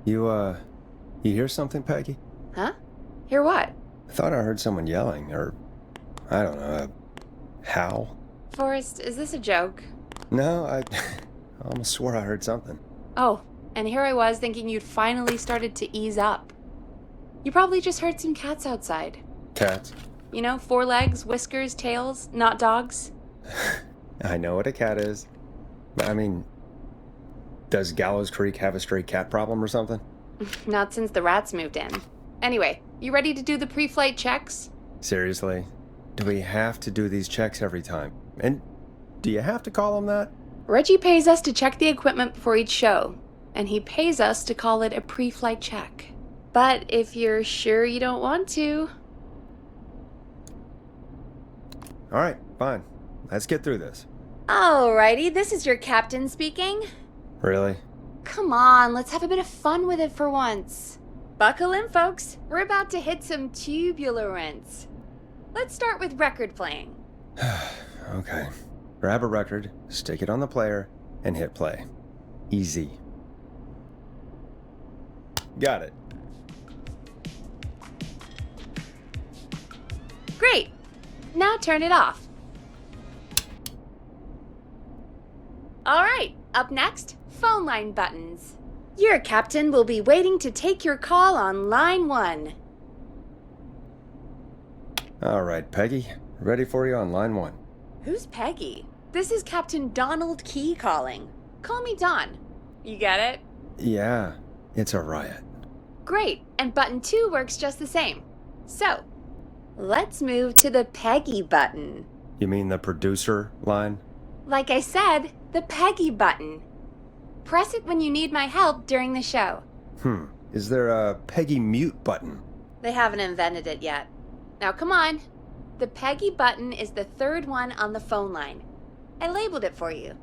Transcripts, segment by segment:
You hear something, Peggy? Huh? Hear what? I thought I heard someone yelling, or, I don't know, a howl. Forrest, is this a joke? No, I almost swore I heard something. Oh, and here I was thinking you'd finally started to ease up. You probably just heard some cats outside. Cats? You know, 4 legs, whiskers, tails, not dogs. I know what a cat is. I mean, does Gallows Creek have a stray cat problem or something? Not since the rats moved in. Anyway, you ready to do the pre-flight checks? Seriously? Do we have to do these checks every time? And do you have to call them that? Reggie pays us to check the equipment before each show, and he pays us to call it a pre-flight check. But if you're sure you don't want to... All right, fine. Let's get through this. Alrighty, this is your captain speaking. Really? Come on, let's have a bit of fun with it for once. Buckle in, folks. We're about to hit some turbulence. Let's start with record playing. Okay. Grab a record, stick it on the player, and hit play. Easy. Got it. Great. Now turn it off. All right, up next, phone line buttons. Your captain will be waiting to take your call on line 1. All right, Peggy. Ready for you on line 1. Who's Peggy? This is Captain Donald Key calling. Call me Don. You get it? Yeah, it's a riot. Great, and button 2 works just the same. So, let's move to the Peggy button. You mean the producer line? Like I said, the Peggy button. Press it when you need my help during the show. Is there a Peggy mute button? They haven't invented it yet. Now come on. The Peggy button is the 3rd one on the phone line. I labeled it for you.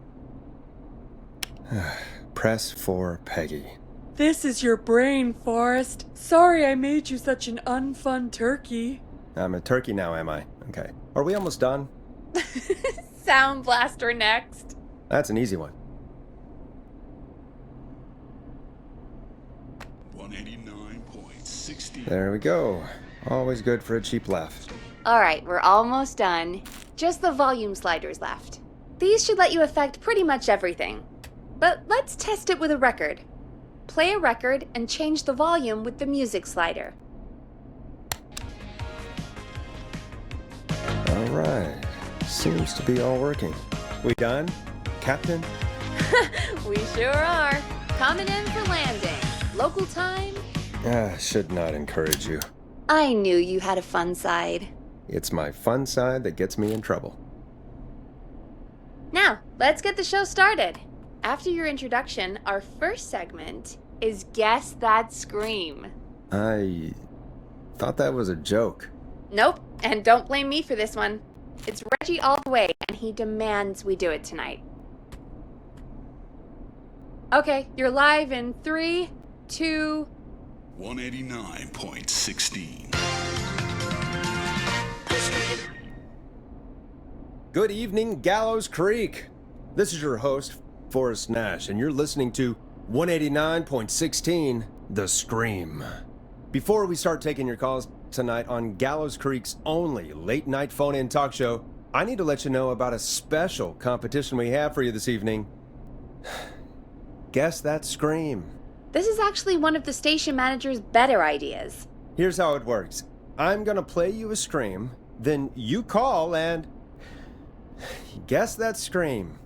Press for Peggy. This is your brain, Forrest. Sorry I made you such an unfun turkey. I'm a turkey now, am I? Okay. Are we almost done? Sound Blaster next. That's an easy one. 189.60. There we go. Always good for a cheap laugh. All right, we're almost done. Just the volume sliders left. These should let you affect pretty much everything. But let's test it with a record. Play a record and change the volume with the music slider. All right. Seems to be all working. We done, Captain? We sure are. Coming in for landing. Local time? Should not encourage you. I knew you had a fun side. It's my fun side that gets me in trouble. Now, let's get the show started. After your introduction, our first segment is Guess That Scream. I thought that was a joke. Nope, and don't blame me for this one. It's Reggie all the way, and he demands we do it tonight. Okay, you're live in 3, 2... 189.16. Good evening, Gallows Creek. This is your host, Forrest Nash, and you're listening to 189.16, The Scream. Before we start taking your calls tonight on Gallows Creek's only late-night phone-in talk show, I need to let you know about a special competition we have for you this evening. Guess That Scream. This is actually one of the station manager's better ideas. Here's how it works. I'm gonna play you a scream, then you call and guess that scream.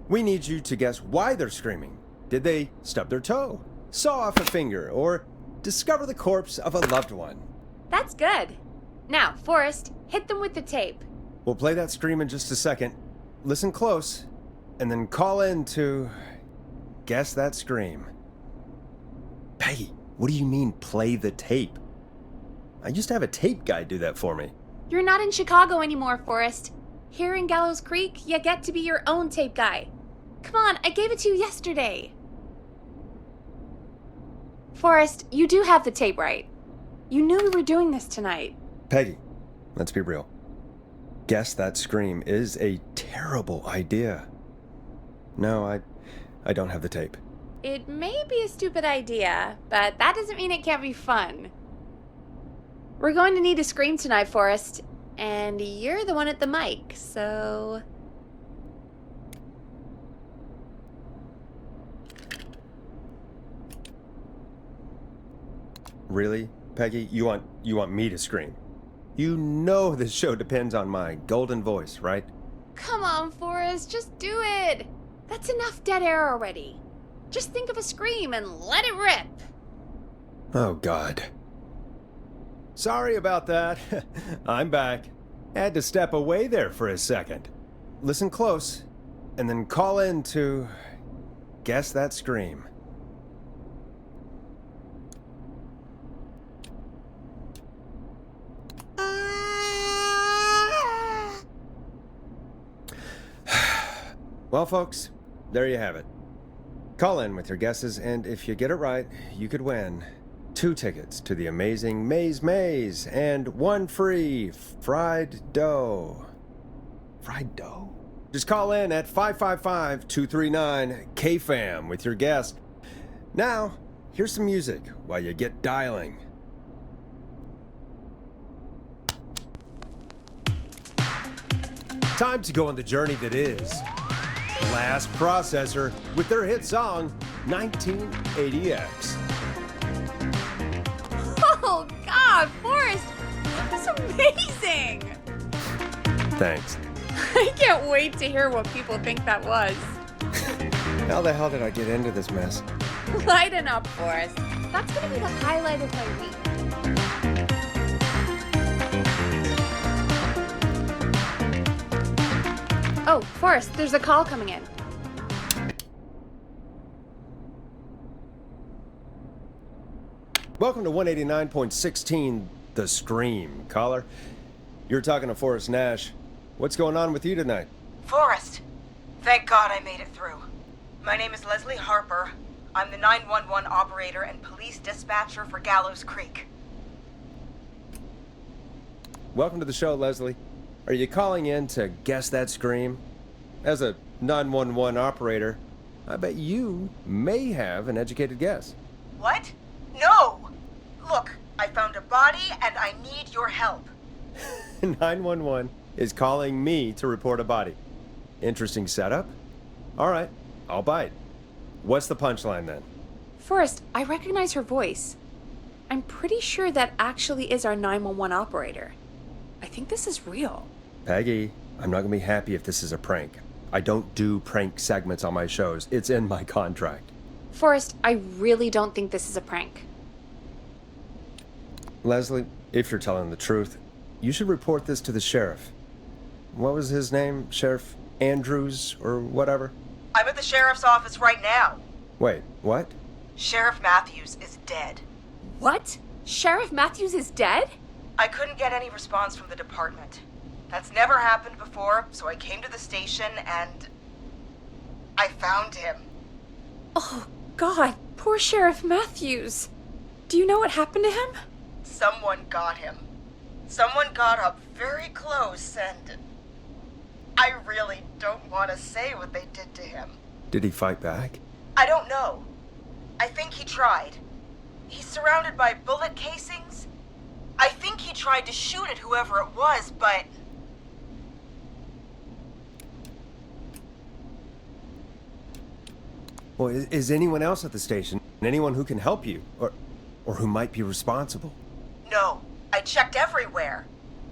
We need you to guess why they're screaming. Did they stub their toe, saw off a finger, or discover the corpse of a loved one? That's good. Now, Forrest, hit them with the tape. We'll play that scream in just a second. Listen close, and then call in to guess that scream. Peggy, what do you mean play the tape? I used to have a tape guy do that for me. You're not in Chicago anymore, Forrest. Here in Gallows Creek, you get to be your own tape guy. Come on, I gave it to you yesterday. Forrest, you do have the tape right. You knew we were doing this tonight. Peggy, let's be real. Guess that scream is a terrible idea. No, I don't have the tape. It may be a stupid idea, but that doesn't mean it can't be fun. We're going to need a scream tonight, Forrest, and you're the one at the mic, so... Really, Peggy? You want me to scream? You know this show depends on my golden voice, right? Come on, Forrest, just do it! That's enough dead air already. Just think of a scream and let it rip! Oh, God. Sorry about that. I'm back. Had to step away there for a second. Listen close, and then call in to guess that scream. Well, folks, there you have it. Call in with your guesses, and if you get it right, you could win 2 tickets to the amazing Maze Maze and 1 free fried dough. Fried dough? Just call in at 555-239-KFAM with your guess. Now, here's some music while you get dialing. Time to go on the journey that is Blast Processor with their hit song 1980X. Oh, God, Forrest! That was amazing! Thanks. I can't wait to hear what people think that was. How the hell did I get into this mess? Lighten up, Forrest. That's gonna be the highlight of my week. Oh, Forrest, there's a call coming in. Welcome to 189.16, The Scream. Caller, you're talking to Forrest Nash. What's going on with you tonight? Forrest, thank God I made it through. My name is Leslie Harper. I'm the 911 operator and police dispatcher for Gallows Creek. Welcome to the show, Leslie. Are you calling in to guess that scream? As a 911 operator, I bet you may have an educated guess. What? No! Look, I found a body and I need your help. 911 is calling me to report a body. Interesting setup. All right, I'll bite. What's the punchline then? Forrest, I recognize her voice. I'm pretty sure that actually is our 911 operator. I think this is real. Peggy, I'm not gonna be happy if this is a prank. I don't do prank segments on my shows. It's in my contract. Forrest, I really don't think this is a prank. Leslie, if you're telling the truth, you should report this to the sheriff. What was his name? Sheriff Andrews or whatever? I'm at the sheriff's office right now. Wait, what? Sheriff Matthews is dead. What? Sheriff Matthews is dead? I couldn't get any response from the department. That's never happened before, so I came to the station and I found him. Oh, God, poor Sheriff Matthews. Do you know what happened to him? Someone got him. Someone got up very close and I really don't want to say what they did to him. Did he fight back? I don't know. I think he tried. He's surrounded by bullet casings. I think he tried to shoot at whoever it was, but... Well, is anyone else at the station? Anyone who can help you? Or who might be responsible? No, I checked everywhere.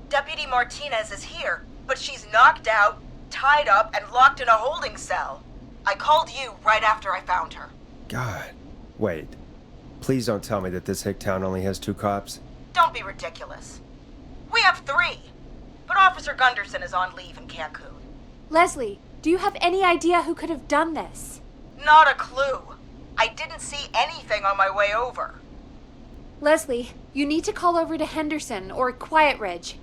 Deputy Martinez is here, but she's knocked out, tied up, and locked in a holding cell. I called you right after I found her. God. Wait. Please don't tell me that this hick town only has 2 cops. Don't be ridiculous. We have 3, but Officer Gunderson is on leave in Cancun. Leslie, do you have any idea who could have done this? Not a clue. I didn't see anything on my way over. Leslie, you need to call over to Henderson or Quiet Ridge.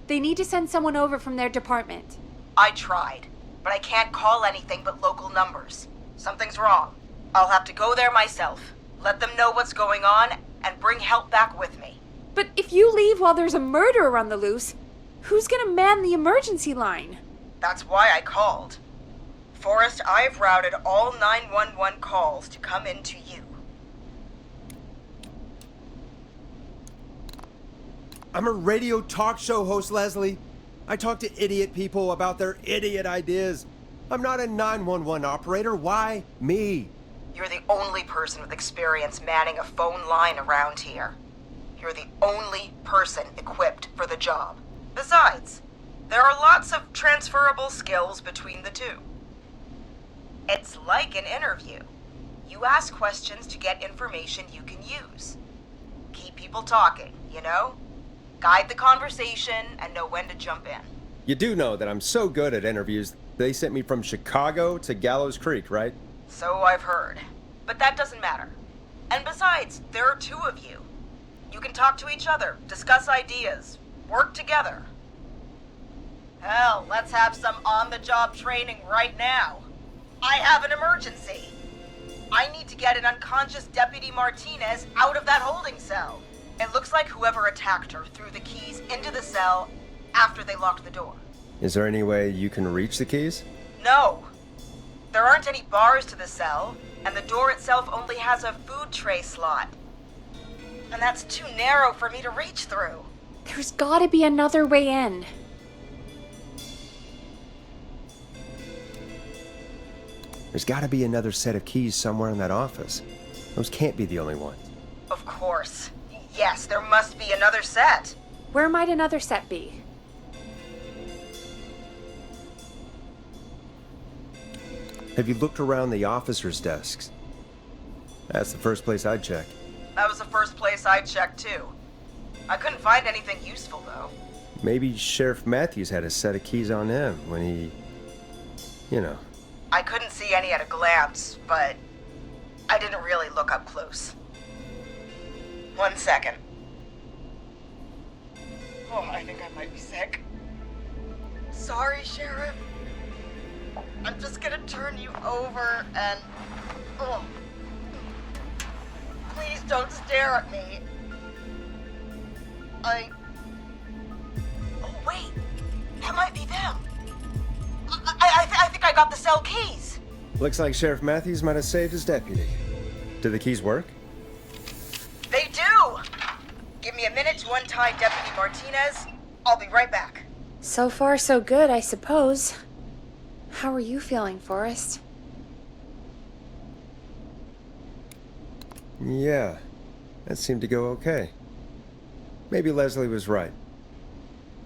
They need to send someone over from their department. I tried, but I can't call anything but local numbers. Something's wrong. I'll have to go there myself, let them know what's going on, and bring help back with me. But if you leave while there's a murderer on the loose, who's gonna man the emergency line? That's why I called. Forrest, I've routed all 911 calls to come in to you. I'm a radio talk show host, Leslie. I talk to idiot people about their idiot ideas. I'm not a 911 operator. Why me? You're the only person with experience manning a phone line around here. You're the only person equipped for the job. Besides, there are lots of transferable skills between the two. It's like an interview. You ask questions to get information you can use. Keep people talking, you know? Guide the conversation and know when to jump in. You do know that I'm so good at interviews, they sent me from Chicago to Gallows Creek, right? So I've heard. But that doesn't matter. And besides, there are two of you. You can talk to each other, discuss ideas, work together. Hell, let's have some on-the-job training right now. I have an emergency. I need to get an unconscious Deputy Martinez out of that holding cell. It looks like whoever attacked her threw the keys into the cell after they locked the door. Is there any way you can reach the keys? No. There aren't any bars to the cell, and the door itself only has a food tray slot. And that's too narrow for me to reach through. There's gotta be another way in. There's gotta be another set of keys somewhere in that office. Those can't be the only ones. Of course. Yes, there must be another set. Where might another set be? Have you looked around the officers' desks? That's the first place I'd check. That was the first place I checked, too. I couldn't find anything useful, though. Maybe Sheriff Matthews had a set of keys on him when he... you know. I couldn't see any at a glance, but I didn't really look up close. 1 second. Oh, I think I might be sick. Sorry, Sheriff. I'm just gonna turn you over and... Oh. Please don't stare at me. Oh, wait. That might be them. I think I got the cell keys. Looks like Sheriff Matthews might have saved his deputy. Do the keys work? They do! Give me a minute to untie Deputy Martinez. I'll be right back. So far, so good, I suppose. How are you feeling, Forrest? Yeah, that seemed to go okay. Maybe Leslie was right.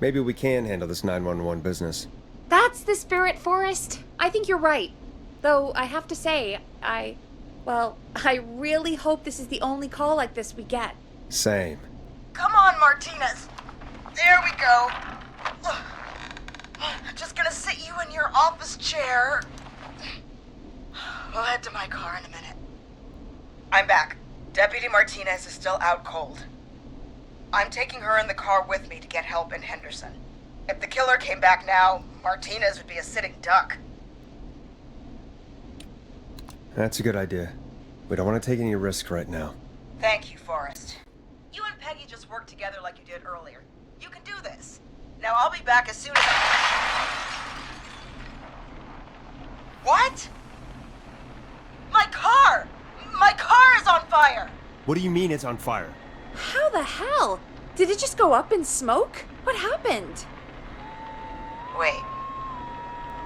Maybe we can handle this 911 business. That's the spirit, Forrest. I think you're right. Though, I have to say, I really hope this is the only call like this we get. Same. Come on, Martinez. There we go. Just gonna sit you in your office chair. We'll head to my car in a minute. I'm back. Deputy Martinez is still out cold. I'm taking her in the car with me to get help in Henderson. If the killer came back now, Martinez would be a sitting duck. That's a good idea. We don't want to take any risk right now. Thank you, Forrest. You and Peggy just worked together like you did earlier. You can do this. Now I'll be back as soon as What? My car! My car is on fire! What do you mean it's on fire? How the hell? Did it just go up in smoke? What happened? Wait.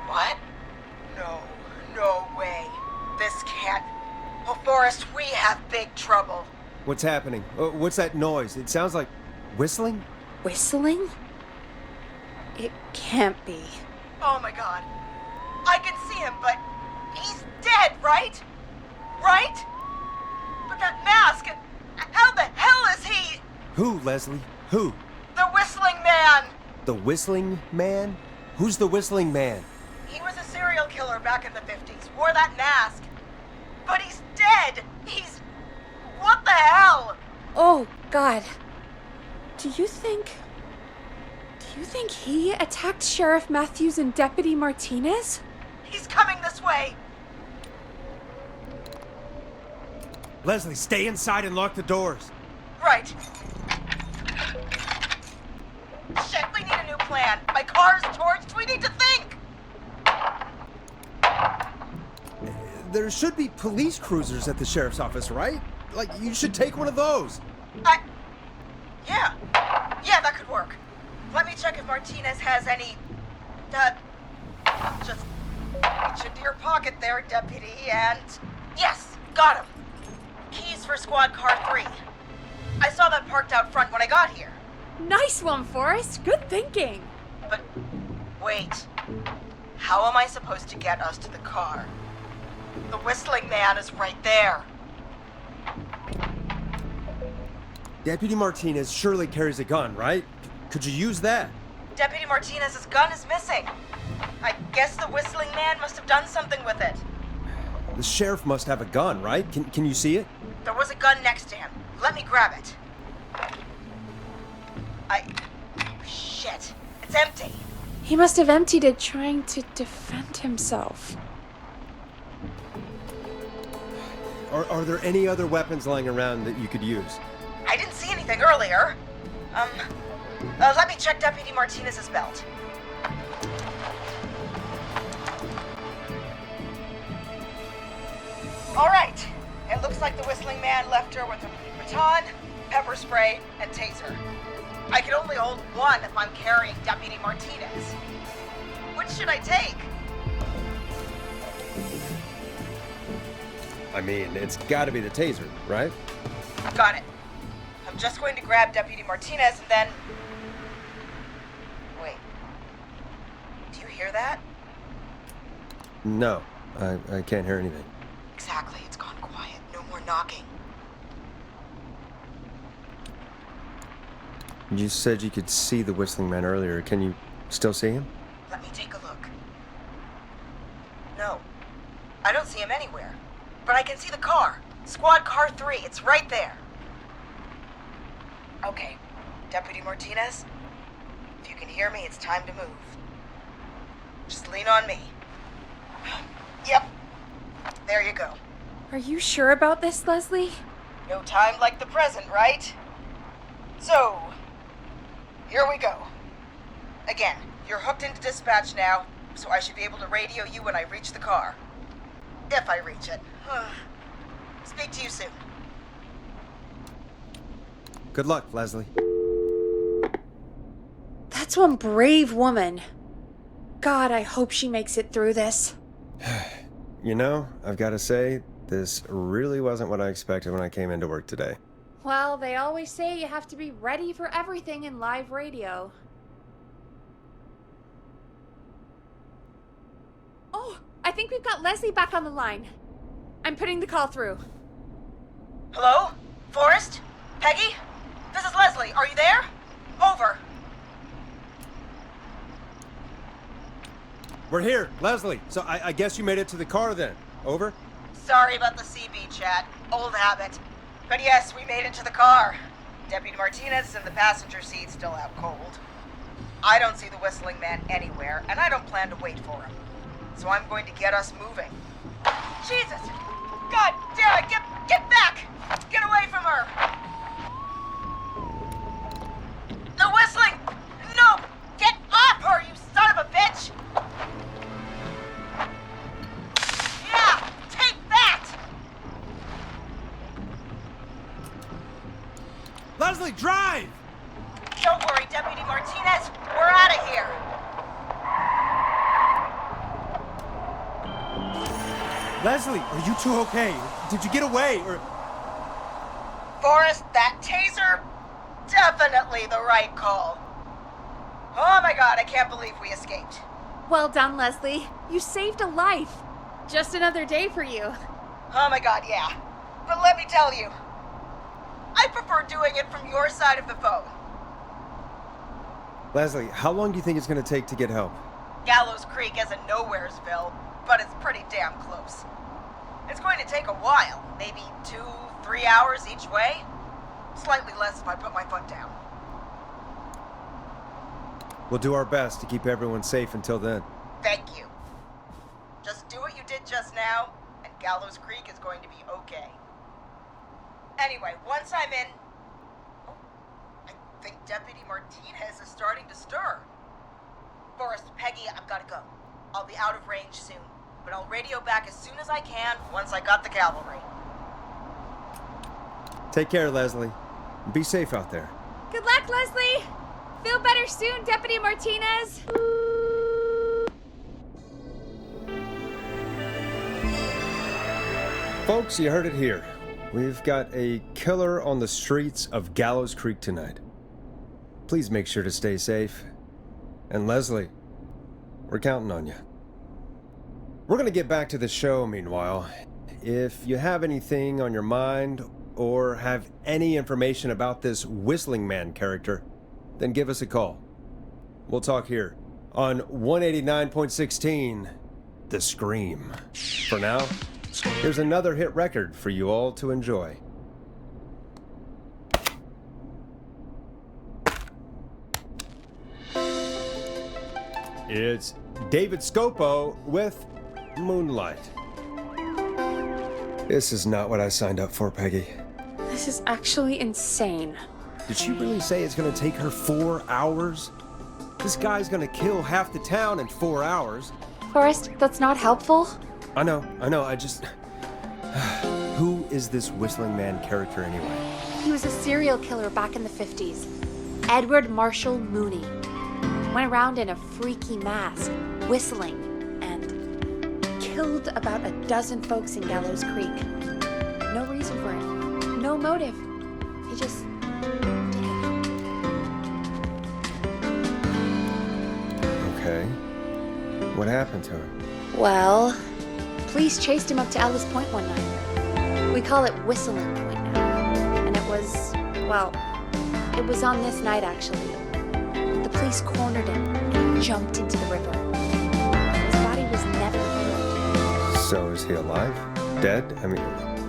What? No way. This can't... Oh, Forrest, we have big trouble. What's happening? What's that noise? It sounds like whistling? Whistling? It can't be. Oh my god. I can see him, but he's dead, right? Right? But that mask, how the hell is he? Who, Leslie? Who? The Whistling Man! The Whistling Man? Who's the Whistling Man? He was a serial killer back in the 50s, wore that mask. But he's dead! He's... What the hell? Oh, God. Do you think he attacked Sheriff Matthews and Deputy Martinez? He's coming this way! Leslie, stay inside and lock the doors. Right. Shit, we need a new plan. My car is torched. We need to think. there should be police cruisers at the sheriff's office, right? Like, you should take one of those. Yeah. Yeah, that could work. Let me check if Martinez has any... just reach into your pocket there, Deputy, and... Yes, got him. Keys for Squad Car 3. I saw that parked out front when I got here. Nice one, Forrest. Good thinking. But wait. How am I supposed to get us to the car? The whistling man is right there. Deputy Martinez surely carries a gun, right? Could you use that? Deputy Martinez's gun is missing. I guess the whistling man must have done something with it. The sheriff must have a gun, right? Can you see it? There was a gun next to him. Let me grab it. Shit. It's empty. He must have emptied it trying to defend himself. Are there any other weapons lying around that you could use? I didn't see anything earlier. Let me check Deputy Martinez's belt. All right. It looks like the whistling man left her with a baton, pepper spray, and taser. I can only hold one if I'm carrying Deputy Martinez. Which should I take? I mean, it's gotta be the taser, right? Got it. I'm just going to grab Deputy Martinez and then... Wait. Do you hear that? No, I can't hear anything. Exactly. It's gone quiet. No more knocking. You said you could see the whistling man earlier. Can you still see him? Let me take a look. No. I don't see him anywhere. But I can see the car. Squad Car 3. It's right there. Okay. Deputy Martinez, if you can hear me, it's time to move. Just lean on me. Yep. There you go. Are you sure about this, Leslie? No time like the present, right? So, here we go. Again, you're hooked into dispatch now, so I should be able to radio you when I reach the car. If I reach it. Speak to you soon. Good luck, Leslie. That's one brave woman. God, I hope she makes it through this. You know, I've got to say, this really wasn't what I expected when I came into work today. Well, they always say you have to be ready for everything in live radio. Oh, I think we've got Leslie back on the line. I'm putting the call through. Hello? Forrest? Peggy? This is Leslie. Are you there? Over. We're here, Leslie. So I guess you made it to the car then. Over? Sorry about the CB chat. Old habit. But yes, we made it to the car. Deputy Martinez is in the passenger seat, still out cold. I don't see the whistling man anywhere, and I don't plan to wait for him. So I'm going to get us moving. Jesus! God damn it! Get back! Get away from her! The whistling! No! Get off her, you son of a bitch! Yeah! Take that! Leslie, drive! Don't worry, Deputy Martinez. We're out of here. Leslie, are you two okay? Did you get away, or... Forrest, that taser? Definitely the right call. Oh my god, I can't believe we escaped. Well done, Leslie. You saved a life. Just another day for you. Oh my god, yeah. But let me tell you, I prefer doing it from your side of the phone. Leslie, how long do you think it's going to take to get help? Gallows Creek isn't Nowheresville, but it's pretty damn close. It's going to take a while, maybe 2-3 hours each way. Slightly less if I put my foot down. We'll do our best to keep everyone safe until then. Thank you. Just do what you did just now, and Gallows Creek is going to be okay. Anyway, once I'm in... Oh, I think Deputy Martinez is starting to stir. Forrest, Peggy, I've got to go. I'll be out of range soon. but I'll radio back as soon as I can once I got the cavalry. Take care, Leslie. Be safe out there. Good luck, Leslie! Feel better soon, Deputy Martinez! Folks, you heard it here. We've got a killer on the streets of Gallows Creek tonight. Please make sure to stay safe. And Leslie, we're counting on you. We're gonna get back to the show meanwhile. If you have anything on your mind or have any information about this Whistling Man character, then give us a call. We'll talk here on 189.16, The Scream. For now, here's another hit record for you all to enjoy. It's David Scopo with Moonlight. This is not what I signed up for, Peggy. This is actually insane. Did she really say it's gonna take her 4 hours? This guy's gonna kill half the town in 4 hours. Forrest, that's not helpful. I know, I just... Who is this Whistling Man character anyway? He was a serial killer back in the 50s. Edward Marshall Mooney. Went around in a freaky mask, whistling, and killed about a dozen folks in Gallows Creek. No reason for it. No motive. He just did it. Okay. What happened to him? Well, police chased him up to Ellis Point one night. We call it Whistling Point now. And it was, well, it was on this night actually. The police cornered him and he jumped into the river. His body was never found. So is he alive? Dead? I mean,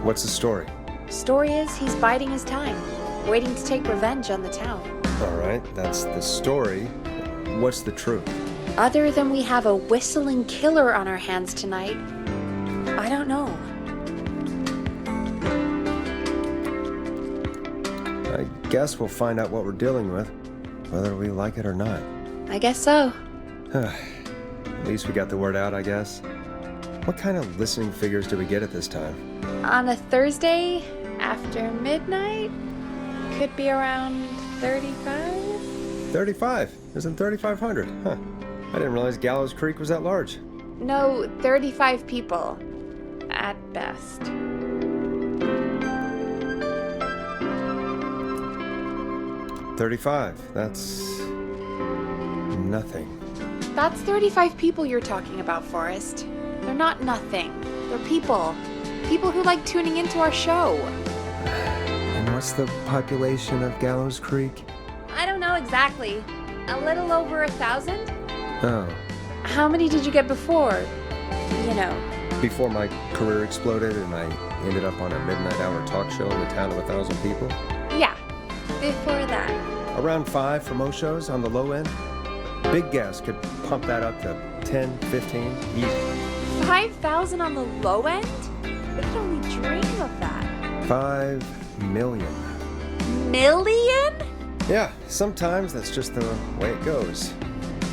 what's the story? Story is he's biding his time, waiting to take revenge on the town. All right, that's the story. What's the truth? Other than we have a whistling killer on our hands tonight, I don't know. I guess we'll find out what we're dealing with, whether we like it or not. I guess so. At least we got the word out, I guess. What kind of listening figures do we get at this time? On a Thursday after midnight, could be around 35? 35. Isn't 3,500? Huh. I didn't realize Gallows Creek was that large. No, 35 people. At best. $35. That's... nothing. That's 35 people you're talking about, Forrest. They're not nothing. They're people. People who like tuning into our show. And what's the population of Gallows Creek? I don't know exactly. A little over 1,000? Oh. How many did you get before? You know. Before my career exploded and I ended up on a midnight hour talk show in the town of 1,000 people? Yeah, before that. Around 5 for most shows on the low end. Big guests could pump that up to 10, 15, easy. 5,000 on the low end? We could only dream of that. 5 million. Million? Yeah, sometimes that's just the way it goes.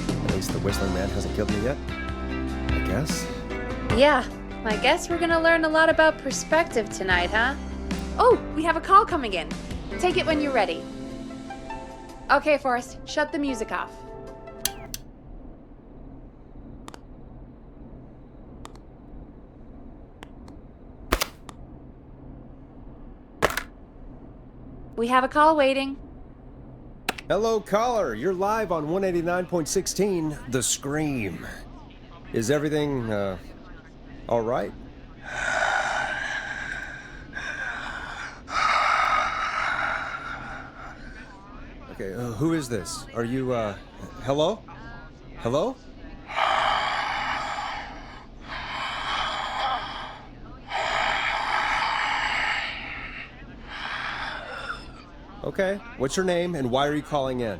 At least the Whistling Man hasn't killed me yet. I guess. Yeah, I guess we're gonna learn a lot about perspective tonight, huh? Oh, we have a call coming in. Take it when you're ready. Okay, Forrest, shut the music off. We have a call waiting. Hello, caller. You're live on 189.16, The Scream. Is everything, all right? Okay, who is this? Are you, hello? Hello? Okay, what's your name and why are you calling in?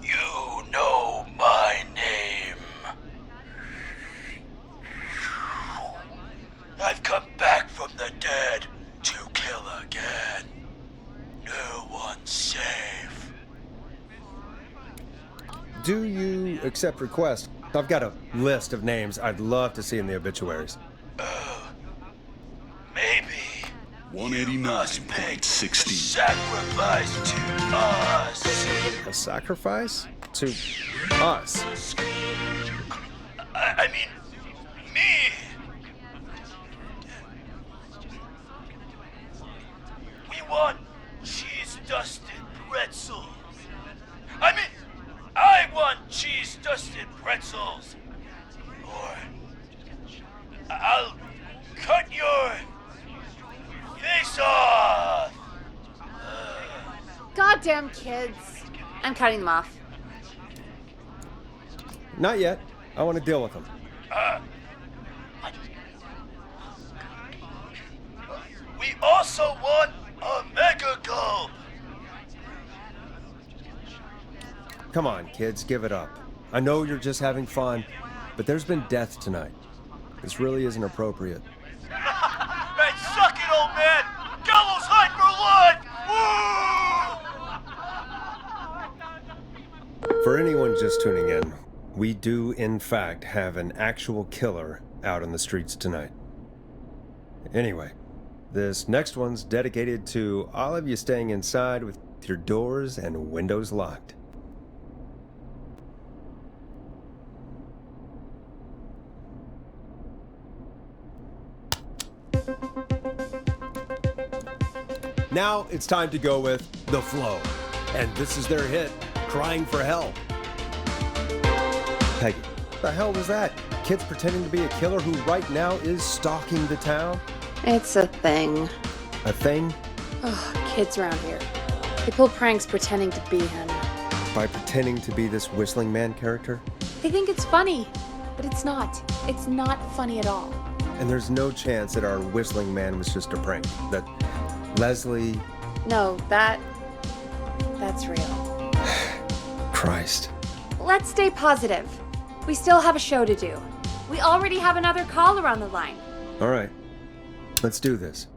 You know my name. I've come back from the dead to kill again. No one's safe. do you accept requests? I've got a list of names I'd love to see in the obituaries. Maybe 189.16. sacrifice to us. A sacrifice? To us? I mean, me. We want cheese-dusted pretzels. I want cheese-dusted pretzels. Or I'll cut your face off. Goddamn kids. I'm cutting them off. Not yet. I want to deal with them. We also want a mega gulp. Come on, kids, give it up. I know you're just having fun, but there's been death tonight. This really isn't appropriate. Man, suck it, old man. Gallows high for life. Woo! For anyone just tuning in, we do, in fact, have an actual killer out on the streets tonight. Anyway, this next one's dedicated to all of you staying inside with your doors and windows locked. Now it's time to go with The Flow. And this is their hit, Crying for Help. Peggy, what the hell was that? Kids pretending to be a killer who right now is stalking the town? It's a thing. A thing? Ugh, kids around here. They pull pranks pretending to be him. By pretending to be this Whistling Man character? They think it's funny, but it's not. It's not funny at all. And there's no chance that our Whistling Man was just a prank. That Leslie... No, that's real. Christ. Let's stay positive. We still have a show to do. We already have another caller on the line. All right. Let's do this.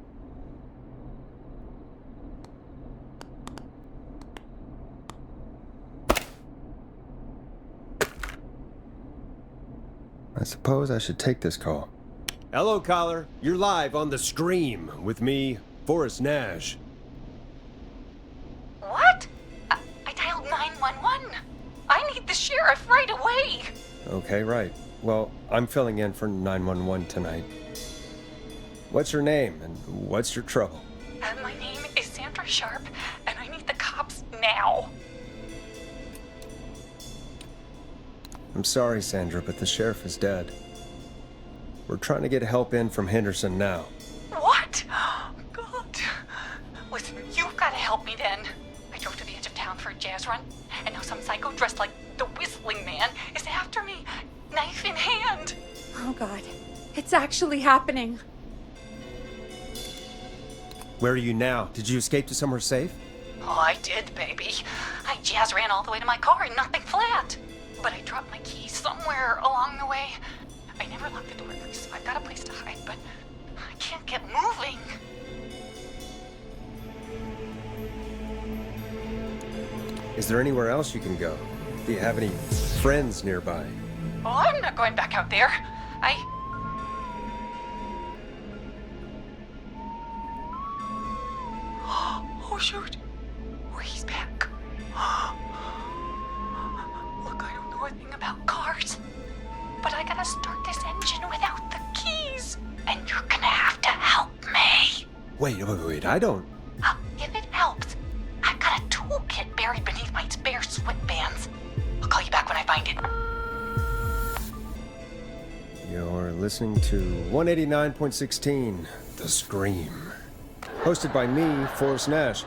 I suppose I should take this call. Hello, caller. You're live on The Scream with me, Forrest Nash. What? I dialed 911. I need the sheriff right away. Okay, right. Well, I'm filling in for 911 tonight. What's your name and what's your trouble? My name is Sandra Sharp, and I need the cops now. I'm sorry, Sandra, but the sheriff is dead. We're trying to get help in from Henderson now. What? God. Listen, you've got to help me then. I drove to the edge of town for a jazz run, and now some psycho dressed like the Whistling Man is after me, knife in hand. Oh God, it's actually happening. Where are you now? Did you escape to somewhere safe? Oh, I did, baby. I jazz ran all the way to my car and nothing flat. But I dropped my keys somewhere along the way. I never locked the door, so I've got a place to hide, but I can't get moving. Is there anywhere else you can go? Do you have any friends nearby? Oh, I'm not going back out there. Oh, shoot. Oh, he's back. Look, I don't know a thing about cars, but I gotta start this engine without the keys. And you're gonna have to help me. Wait, I don't... If it helps, I've got a toolkit buried beneath my spare sweatbands. I'll call you back when I find it. You're listening to 189.16, The Scream. Hosted by me, Forrest Nash,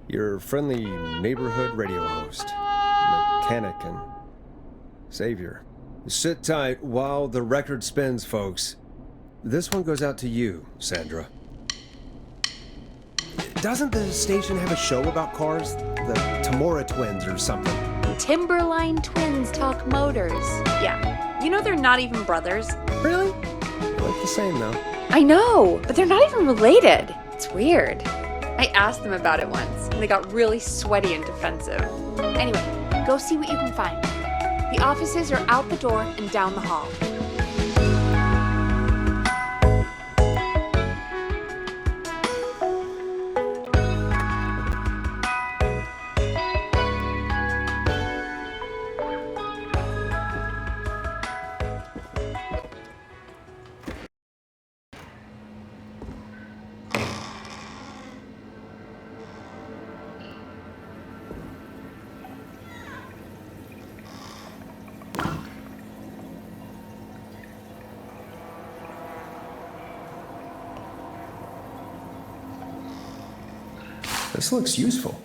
your friendly neighborhood radio host, mechanic and savior. Sit tight while the record spins, folks. This one goes out to you, Sandra. Doesn't the station have a show about cars? The Tamora twins or something? Timberline twins talk motors. Yeah, you know they're not even brothers. Really? They look the same, though. I know, but they're not even related. It's weird. I asked them about it once, and they got really sweaty and defensive. Anyway, go see what you can find. The offices are out the door and down the hall. This looks useful.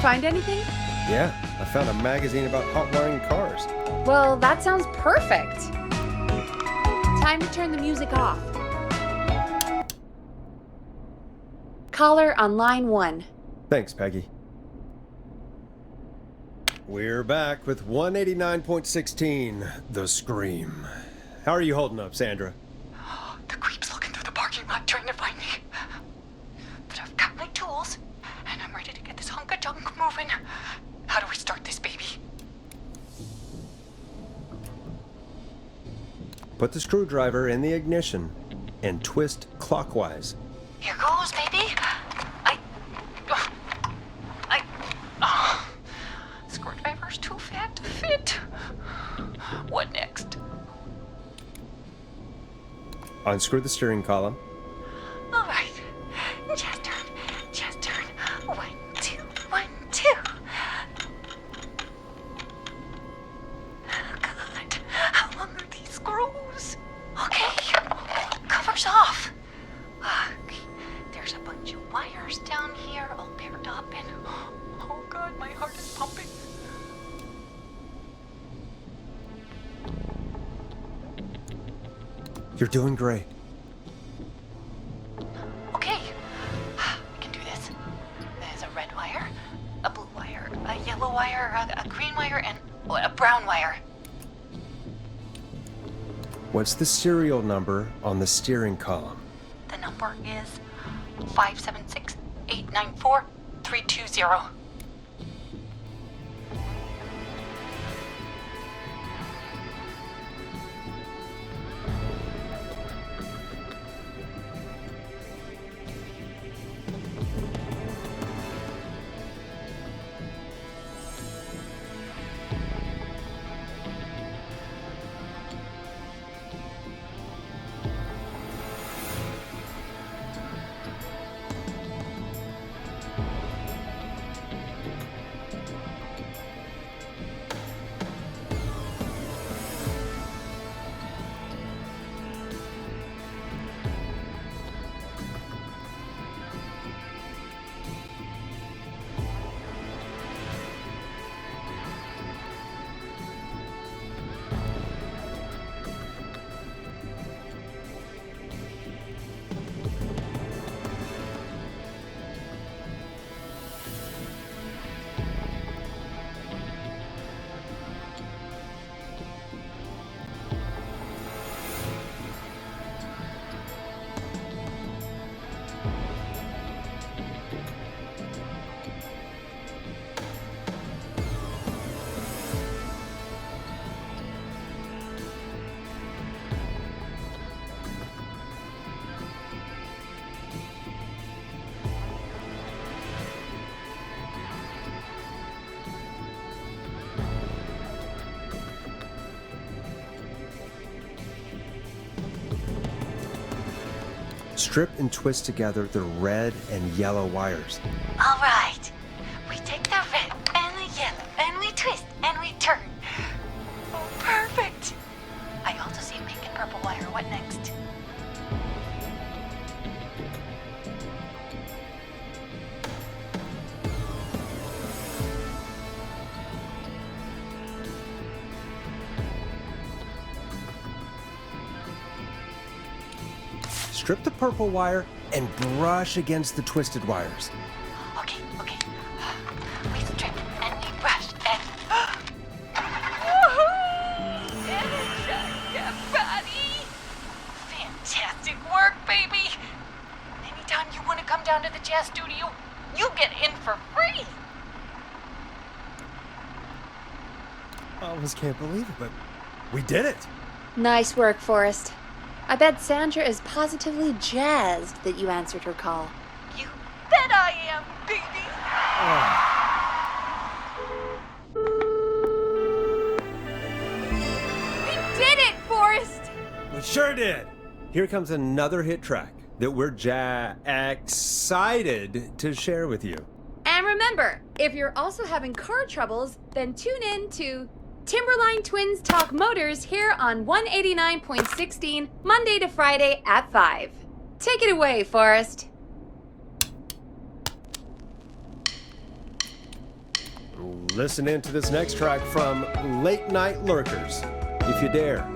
Find anything? Yeah, I found a magazine about hot wiring cars. Well, that sounds perfect. Time to turn the music off. Caller on line 1. Thanks, Peggy. We're back with 189.16, The Scream. How are you holding up, Sandra? The creep's looking through the parking lot trying to find me. But I've got my tools, and I'm ready to get this hunk of junk moving. How do we start this baby? Put the screwdriver in the ignition and twist clockwise. Here goes, baby. Screwdriver's too fat to fit. What next? Unscrew the steering column. All right. Just turn. 1, 2, 1, 2. God, how long are these screws? Okay, cover's off. Okay, there's a bunch of wires down here all paired up and... Oh God, my heart is pumping. You're doing great. Okay, we can do this. There's a red wire, a blue wire, a yellow wire, a green wire, and a brown wire. What's the serial number on the steering column? The number is 576-894-320. Strip and twist together the red and yellow wires. All right. We take the red and the yellow and we twist and we turn. Oh, perfect. I also see pink and purple wire. What next? Strip the purple wire and brush against the twisted wires. Okay. We strip and we brush and. Energize your body! Fantastic work, baby! Anytime you want to come down to the jazz studio, you get in for free! I almost can't believe it, but we did it. Nice work, Forrest. I bet Sandra is positively jazzed that you answered her call. You bet I am, baby! We did it, Forrest! We sure did. Here comes another hit track that we're excited to share with you. And remember, if you're also having car troubles, then tune in to Timberline Twins Talk Motors here on 189.16, Monday to Friday at 5. Take it away, Forrest. Listen in to this next track from Late Night Lurkers, if you dare.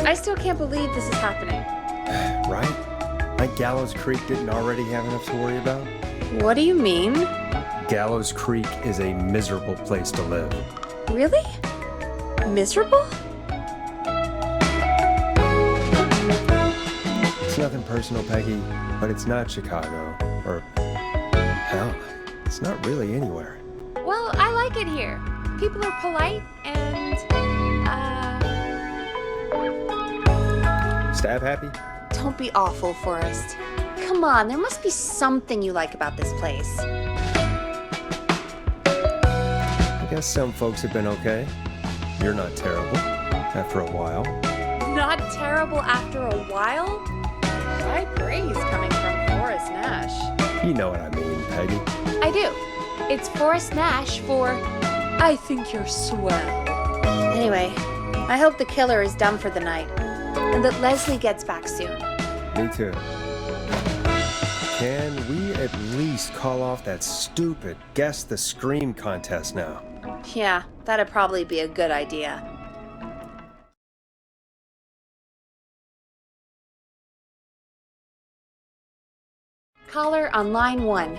I still can't believe this is happening. Right? Like Gallows Creek didn't already have enough to worry about? What do you mean? Gallows Creek is a miserable place to live. Really? Miserable? It's nothing personal, Peggy, but it's not Chicago. Or, hell, it's not really anywhere. Well, I like it here. People are polite and, Stab happy? don't be awful, Forrest. Come on, there must be something you like about this place. I guess some folks have been okay. You're not terrible after a while. Not terrible after a while? High praise coming from Forrest Nash. You know what I mean, Peggy. I do. It's Forrest Nash for I think you're swell. Anyway, I hope the killer is done for the night and that Leslie gets back soon. Me too. Can we at least call off that stupid Guess the Scream contest now? Yeah, that'd probably be a good idea. Caller on line 1.